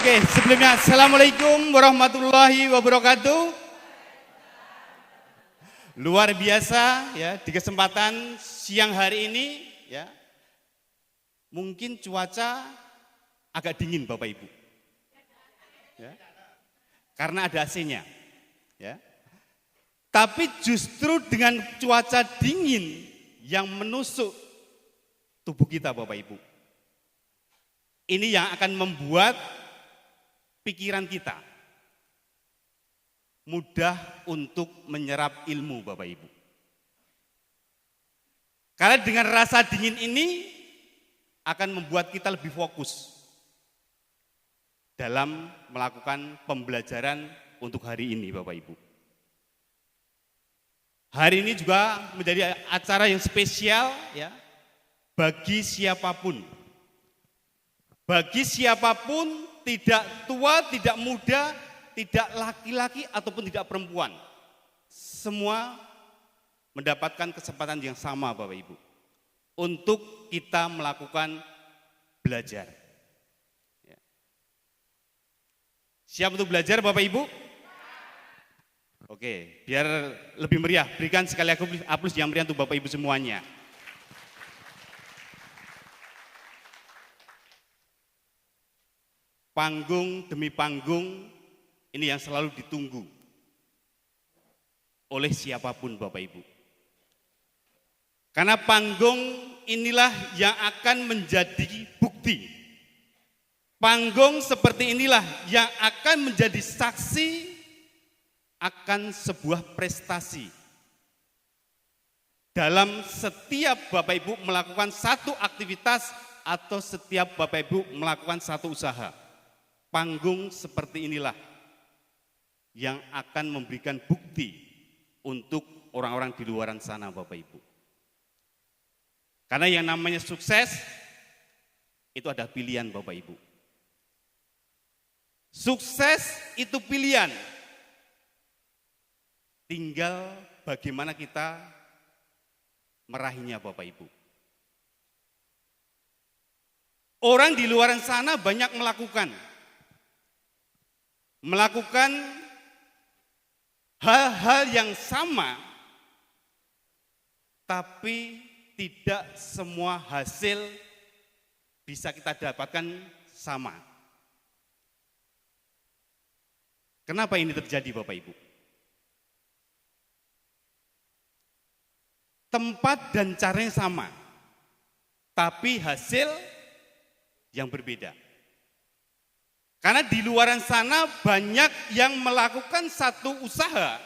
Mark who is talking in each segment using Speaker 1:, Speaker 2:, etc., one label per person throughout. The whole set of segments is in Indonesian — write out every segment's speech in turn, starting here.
Speaker 1: Oke, sebelumnya Assalamualaikum warahmatullahi wabarakatuh. Luar biasa ya, di kesempatan siang hari ini ya, mungkin cuaca agak dingin Bapak Ibu ya, karena ada AC-nya ya. Tapi justru dengan cuaca dingin yang menusuk tubuh kita Bapak Ibu, ini yang akan membuat pikiran kita mudah untuk menyerap ilmu Bapak Ibu. Karena dengan rasa dingin ini akan membuat kita lebih fokus dalam melakukan pembelajaran untuk hari ini Bapak Ibu. Hari ini juga menjadi acara yang spesial ya, bagi siapapun. Bagi siapapun, tidak tua, tidak muda, tidak laki-laki ataupun tidak perempuan. Semua mendapatkan kesempatan yang sama Bapak Ibu untuk kita melakukan belajar. Ya. Siap untuk belajar Bapak Ibu? Oke, biar lebih meriah, berikan sekali aplaus yang meriah untuk Bapak Ibu semuanya. Panggung demi panggung ini yang selalu ditunggu oleh siapapun Bapak Ibu. Karena panggung inilah yang akan menjadi bukti. Panggung seperti inilah yang akan menjadi saksi akan sebuah prestasi. Dalam setiap Bapak Ibu melakukan satu aktivitas atau setiap Bapak Ibu melakukan satu usaha. Panggung seperti inilah yang akan memberikan bukti untuk orang-orang di luaran sana Bapak Ibu. Karena yang namanya sukses itu ada pilihan Bapak Ibu. Sukses itu pilihan. Tinggal bagaimana kita meraihnya Bapak Ibu. Orang di luaran sana banyak melakukan hal-hal yang sama, tapi tidak semua hasil bisa kita dapatkan sama. Kenapa ini terjadi Bapak Ibu? Tempat dan caranya sama, tapi hasil yang berbeda. Karena di luaran sana banyak yang melakukan satu usaha,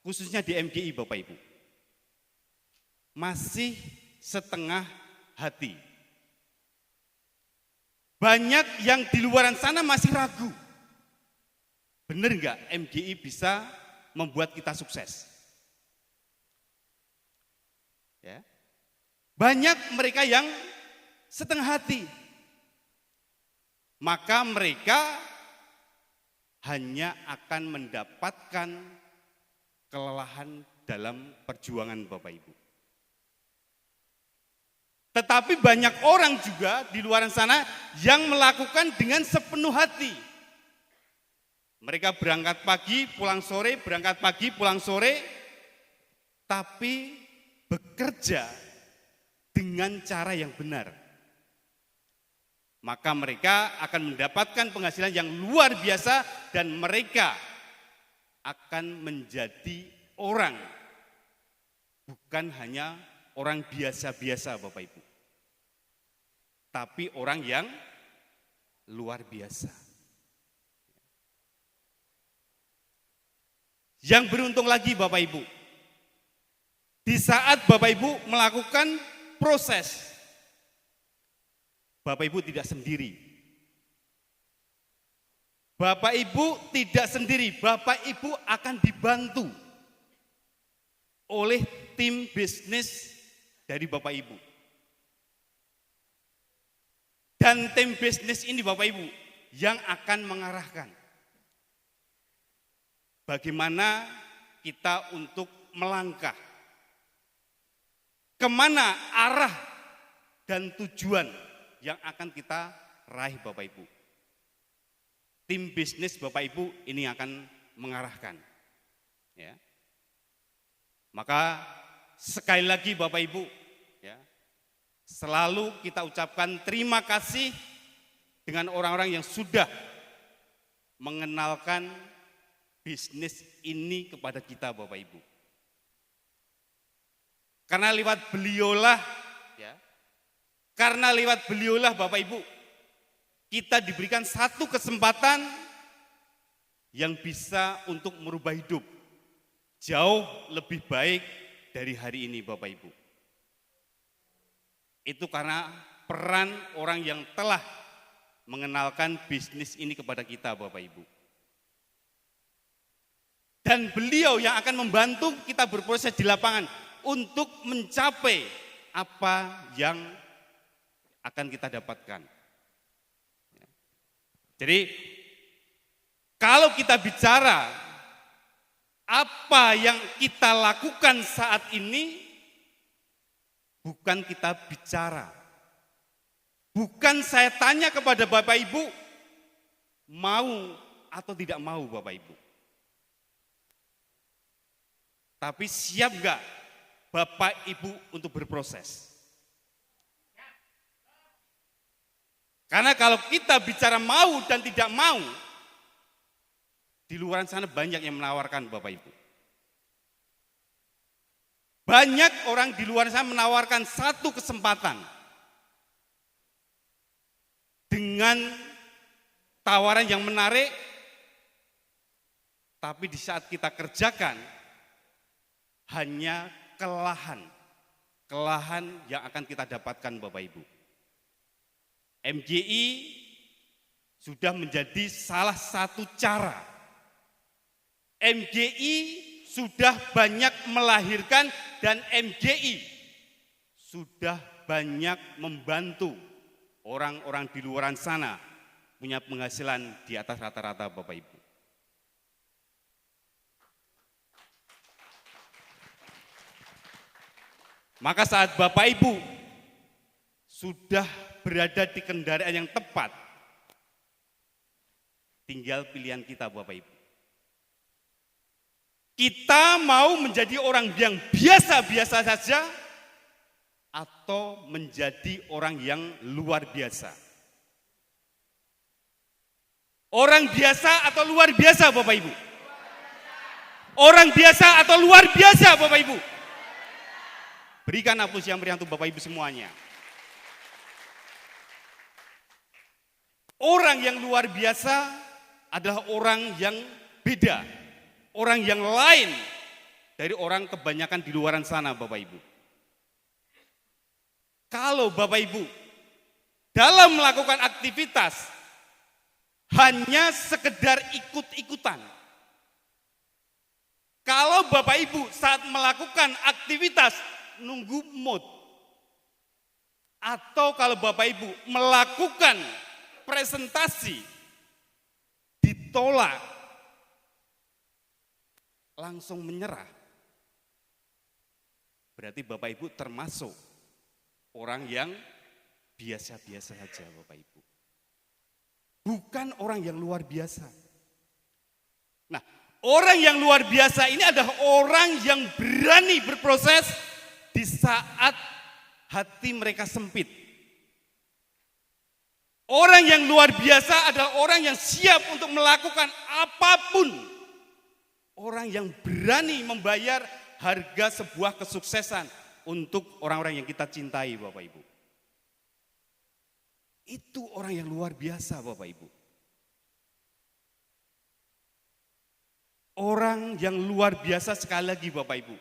Speaker 1: khususnya di MGI Bapak Ibu, masih setengah hati. Banyak yang di luaran sana masih ragu, benar enggak MGI bisa membuat kita sukses? Ya. Banyak mereka yang setengah hati. Maka mereka hanya akan mendapatkan kelelahan dalam perjuangan Bapak Ibu. Tetapi banyak orang juga di luar sana yang melakukan dengan sepenuh hati. Mereka berangkat pagi, pulang sore, berangkat pagi, pulang sore, tapi bekerja dengan cara yang benar. Maka mereka akan mendapatkan penghasilan yang luar biasa dan mereka akan menjadi orang, bukan hanya orang biasa-biasa Bapak Ibu, tapi orang yang luar biasa. Yang beruntung lagi Bapak Ibu, di saat Bapak Ibu melakukan proses, Bapak Ibu tidak sendiri. Bapak Ibu tidak sendiri, Bapak Ibu akan dibantu oleh tim bisnis dari Bapak Ibu. Dan tim bisnis ini Bapak Ibu yang akan mengarahkan bagaimana kita untuk melangkah, kemana arah dan tujuan yang akan kita raih Bapak Ibu. tim bisnis Bapak Ibu ini akan mengarahkan. Ya. Maka sekali lagi Bapak Ibu, ya, selalu kita ucapkan terima kasih dengan orang-orang yang sudah mengenalkan bisnis ini kepada kita Bapak Ibu. Karena lewat beliaulah, ya, karena lewat beliaulah Bapak Ibu, kita diberikan satu kesempatan yang bisa untuk merubah hidup jauh lebih baik dari hari ini Bapak Ibu. Itu karena peran orang yang telah mengenalkan bisnis ini kepada kita Bapak Ibu. Dan beliau yang akan membantu kita berproses di lapangan untuk mencapai apa yang akan kita dapatkan. Jadi kalau kita bicara apa yang kita lakukan saat ini, bukan kita bicara, bukan saya tanya kepada Bapak Ibu mau atau tidak mau Bapak Ibu, tapi siap enggak Bapak Ibu untuk berproses? Karena kalau kita bicara mau dan tidak mau, di luar sana banyak yang menawarkan Bapak Ibu. Banyak orang di luar sana menawarkan satu kesempatan dengan tawaran yang menarik, tapi di saat kita kerjakan hanya kelahan yang akan kita dapatkan Bapak Ibu. MGI sudah menjadi salah satu cara. MGI sudah banyak melahirkan dan MGI sudah banyak membantu orang-orang di luar sana punya penghasilan di atas rata-rata Bapak Ibu. Maka saat Bapak Ibu sudah berada di kendaraan yang tepat, tinggal pilihan kita Bapak Ibu. Kita mau menjadi orang yang biasa-biasa saja atau menjadi orang yang luar biasa? Orang biasa atau luar biasa Bapak Ibu? Orang biasa atau luar biasa Bapak Ibu? Berikan aplaus yang meriah untuk Bapak Ibu semuanya. Orang yang luar biasa adalah orang yang beda, orang yang lain dari orang kebanyakan di luaran sana Bapak Ibu. Kalau Bapak Ibu dalam melakukan aktivitas hanya sekedar ikut-ikutan, kalau Bapak Ibu saat melakukan aktivitas nunggu mood, atau kalau Bapak Ibu melakukan presentasi ditolak, langsung menyerah, berarti Bapak Ibu termasuk orang yang biasa-biasa saja Bapak Ibu. Bukan orang yang luar biasa. Nah, orang yang luar biasa ini adalah orang yang berani berproses di saat hati mereka sempit. Orang yang luar biasa adalah orang yang siap untuk melakukan apapun. Orang yang berani membayar harga sebuah kesuksesan untuk orang-orang yang kita cintai Bapak Ibu. Itu orang yang luar biasa Bapak Ibu. Orang yang luar biasa sekali lagi Bapak Ibu.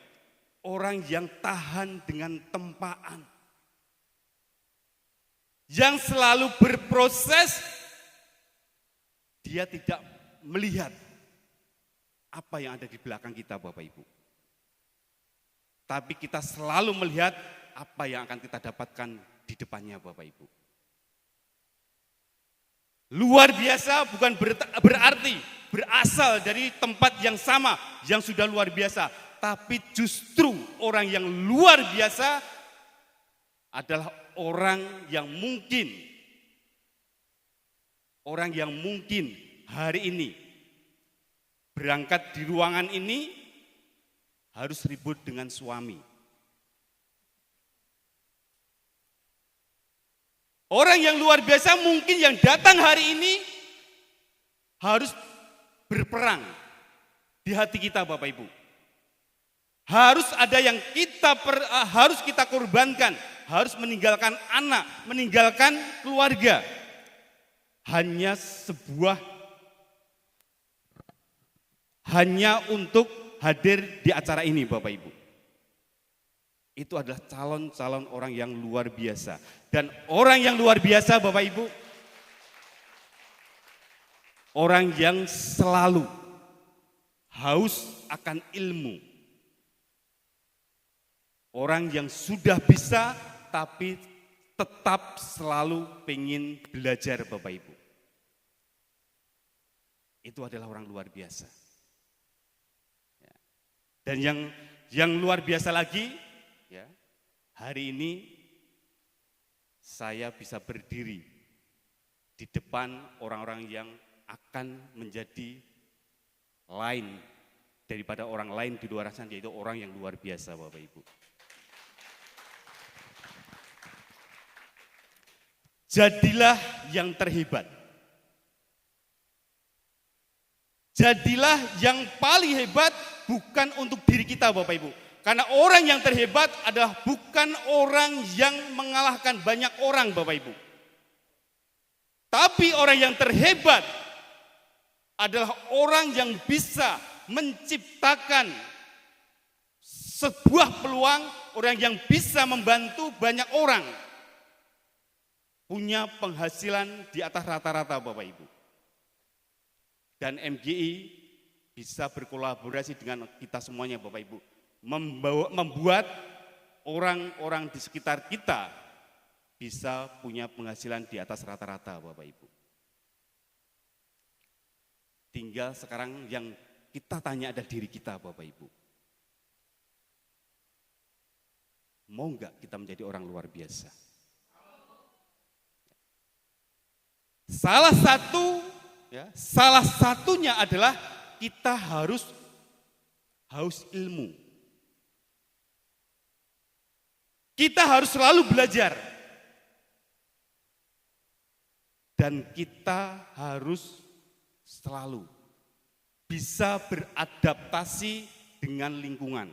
Speaker 1: Orang yang tahan dengan tempaan. Yang selalu berproses, dia tidak melihat apa yang ada di belakang kita Bapak Ibu. Tapi kita selalu melihat apa yang akan kita dapatkan di depannya Bapak Ibu. Luar biasa bukan berarti berasal dari tempat yang sama, yang sudah luar biasa. Tapi justru orang yang luar biasa adalah orang yang mungkin hari ini berangkat di ruangan ini harus ribut dengan suami. Orang yang luar biasa mungkin yang datang hari ini harus berperang di hati kita, Bapak Ibu. Harus ada yang harus kita korbankan, harus meninggalkan anak, meninggalkan keluarga. Hanya untuk hadir di acara ini, Bapak Ibu. Itu adalah calon-calon orang yang luar biasa. Dan orang yang luar biasa, Bapak Ibu, orang yang selalu haus akan ilmu. Orang yang sudah bisa tapi tetap selalu pengen belajar, Bapak Ibu. Itu adalah orang luar biasa. Dan yang luar biasa lagi, ya, hari ini saya bisa berdiri di depan orang-orang yang akan menjadi lain daripada orang lain di luar sana, yaitu orang yang luar biasa, Bapak Ibu. Jadilah yang terhebat. Jadilah yang paling hebat bukan untuk diri kita, Bapak Ibu. Karena orang yang terhebat adalah bukan orang yang mengalahkan banyak orang, Bapak Ibu. Tapi orang yang terhebat adalah orang yang bisa menciptakan sebuah peluang, orang yang bisa membantu banyak orang. Punya penghasilan di atas rata-rata, Bapak Ibu. Dan MGI bisa berkolaborasi dengan kita semuanya, Bapak Ibu. Membuat orang-orang di sekitar kita bisa punya penghasilan di atas rata-rata, Bapak Ibu. Tinggal sekarang yang kita tanya adalah diri kita, Bapak Ibu. Mau enggak kita menjadi orang luar biasa? Salah satunya adalah kita harus haus ilmu. Kita harus selalu belajar. Dan kita harus selalu bisa beradaptasi dengan lingkungan.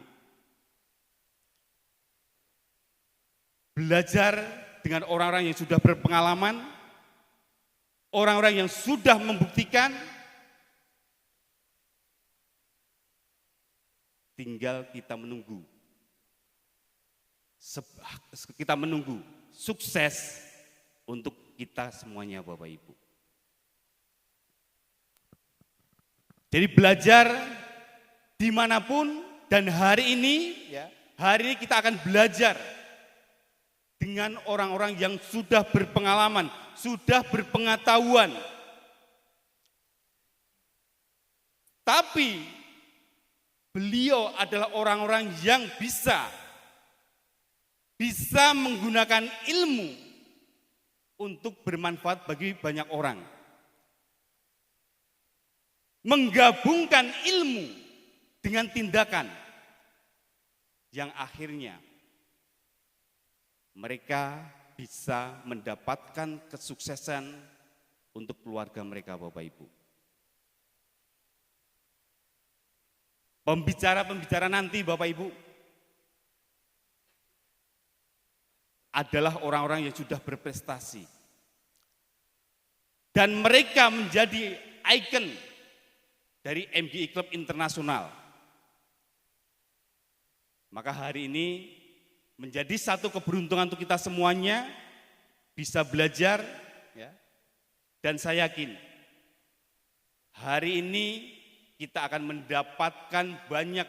Speaker 1: Belajar dengan orang-orang yang sudah berpengalaman, orang-orang yang sudah membuktikan, tinggal kita menunggu. Kita menunggu sukses untuk kita semuanya, Bapak Ibu. Jadi belajar dimanapun, dan hari ini kita akan belajar dengan orang-orang yang sudah berpengalaman, sudah berpengetahuan. Tapi beliau adalah orang-orang yang bisa menggunakan ilmu untuk bermanfaat bagi banyak orang. Menggabungkan ilmu dengan tindakan yang akhirnya mereka bisa mendapatkan kesuksesan untuk keluarga mereka, Bapak Ibu. Pembicara-pembicara nanti, Bapak Ibu, adalah orang-orang yang sudah berprestasi. Dan mereka menjadi ikon dari MGI Club Internasional. Maka hari ini menjadi satu keberuntungan untuk kita semuanya bisa belajar, ya. Dan saya yakin hari ini kita akan mendapatkan banyak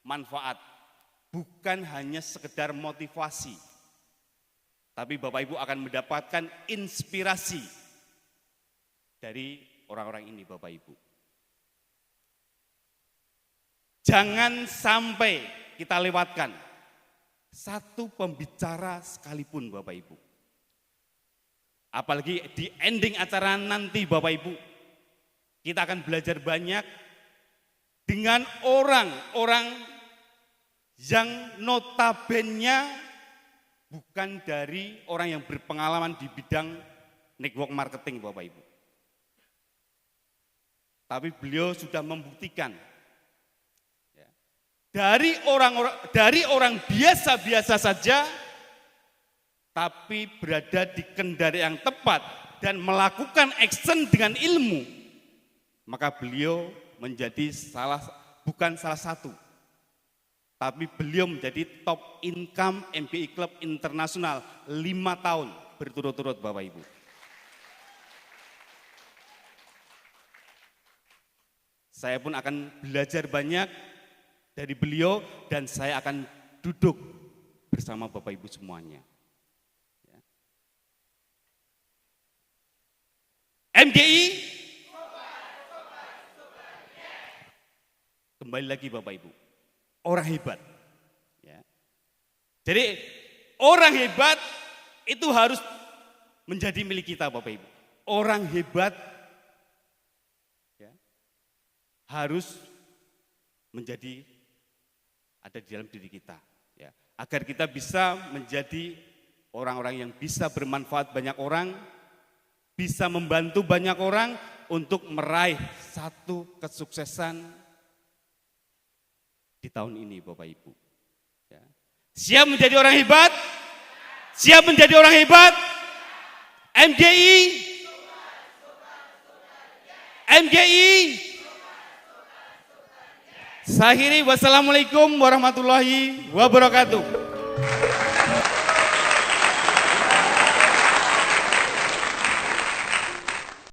Speaker 1: manfaat, bukan hanya sekedar motivasi, tapi Bapak Ibu akan mendapatkan inspirasi dari orang-orang ini, Bapak Ibu. Jangan sampai kita lewatkan satu pembicara sekalipun, Bapak Ibu. Apalagi di ending acara nanti, Bapak Ibu, Kita akan belajar banyak dengan orang-orang yang notabene bukan dari orang yang berpengalaman di bidang network marketing, Bapak Ibu. Tapi beliau sudah membuktikan dari orang biasa-biasa saja, tapi berada di kendaraan yang tepat dan melakukan action dengan ilmu, maka beliau menjadi bukan salah satu, tapi beliau menjadi top income MBA Club internasional 5 tahun berturut-turut, Bapak Ibu. Saya pun akan belajar banyak dari beliau dan saya akan duduk bersama Bapak Ibu semuanya. MGI, kembali lagi Bapak Ibu, orang hebat. Jadi orang hebat itu harus menjadi milik kita, Bapak Ibu. Orang hebat harus menjadi ada di dalam diri kita, agar kita bisa menjadi orang-orang yang bisa bermanfaat banyak orang, bisa membantu banyak orang untuk meraih satu kesuksesan di tahun ini, Bapak Ibu. Siap menjadi orang hebat? Siap menjadi orang hebat? MGI? MGI? Saya akhiri, wassalamualaikum warahmatullahi wabarakatuh.